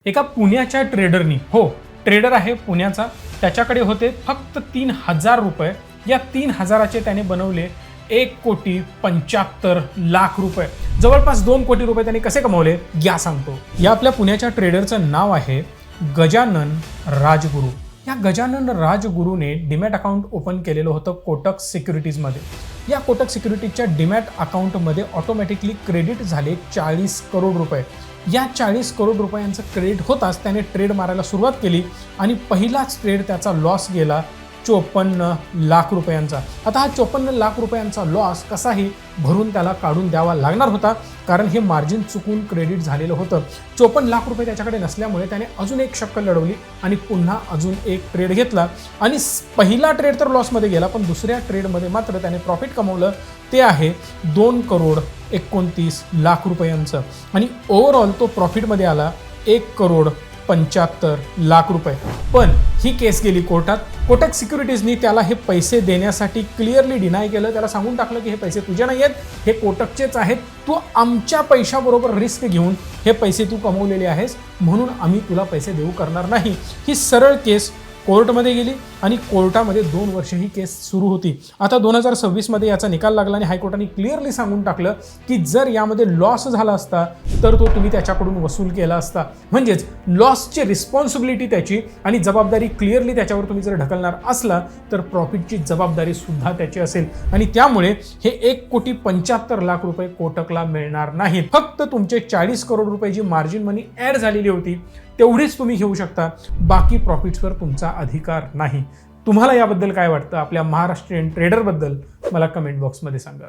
एका पुण्याच्या ट्रेडरनी, हो ट्रेडर आहे पुण्याचा, त्याच्याकडे होते फक्त 3,000 रुपये. या 3,000चे त्याने बनवले 1,75,00,000 रुपये. जवळपास 2 कोटी रुपये त्यांनी कसे कमवले या सांगतो. या आपल्या पुण्याच्या ट्रेडरचं नाव आहे गजानन राजगुरू. या गजानन राजगुरूने डीमॅट अकाउंट ओपन केलेलं होतं कोटक सिक्युरिटीजमध्ये. या कोटक सिक्युरिटीजच्या डीमॅट अकाउंटमध्ये ऑटोमॅटिकली क्रेडिट झाले 40 करोड रुपये. या 40 करोड रुपयांचं क्रेडिट होताच त्याने ट्रेड मारायला सुरुवात केली आणि पहिलाच ट्रेड त्याचा लॉस गेला 54 लाख रुपयांचा. आता हा 54 लाख रुपयांचा लॉस कसाही भरून त्याला काढून द्यावा लागणार होता, कारण हे मार्जिन चुकून क्रेडिट झालेलं होतं. 54 लाख रुपये त्याच्याकडे नसल्यामुळे त्याने अजून एक शक्कल लढवली आणि पुन्हा अजून एक ट्रेड घेतला आणि पहिला ट्रेड तर लॉसमध्ये गेला, पण दुसऱ्या ट्रेडमध्ये मात्र त्याने प्रॉफिट कमवलं. ते आहे 2,29,00,000 रुपयांचं आणि ओव्हरऑल तो प्रॉफिटमध्ये आला 1,75,00,000 रुपये. पण ही केस गेली कोर्टात. कोटक सिक्युरिटीजनी त्याला हे पैसे देण्यासाठी क्लिअरली डिनाय केलं. त्याला सांगून टाकलं की हे पैसे तुझे नाही आहेत, हे कोटकचेच आहेत. तू आमच्या पैशाबरोबर रिस्क घेऊन हे पैसे तू कमवलेले आहेस, म्हणून आम्ही तुला पैसे देऊ करणार नाही. ही सरळ केस कोर्टमध्ये गेली आणि कोर्टामध्ये 2 वर्ष ही केस सुरू होती. आता 2026मध्ये याचा निकाल लागला आणि हायकोर्टाने क्लिअरली सांगून टाकलं की जर यामध्ये लॉस झाला असता तर तो तुम्ही त्याच्याकडून वसूल केला असता. म्हणजेच लॉसची रिस्पॉन्सिबिलिटी त्याची आणि जबाबदारी क्लिअरली त्याच्यावर तुम्ही जर ढकलणार असला तर प्रॉफिटची जबाबदारी सुद्धा त्याची असेल. आणि त्यामुळे हे 1,75,00,000 रुपये कोटकला मिळणार नाहीत. फक्त तुमचे 40 करोड रुपये जी मार्जिन मनी ॲड झालेली होती तेवढीच तुम्ही घेऊ शकता. बाकी प्रॉफिट्सवर तुमचा अधिकार नाही. तुम्हाला याबद्दल काय वाटतं? आपल्या महाराष्ट्रीयन ट्रेडरबद्दल मला कमेंट बॉक्समध्ये सांगा.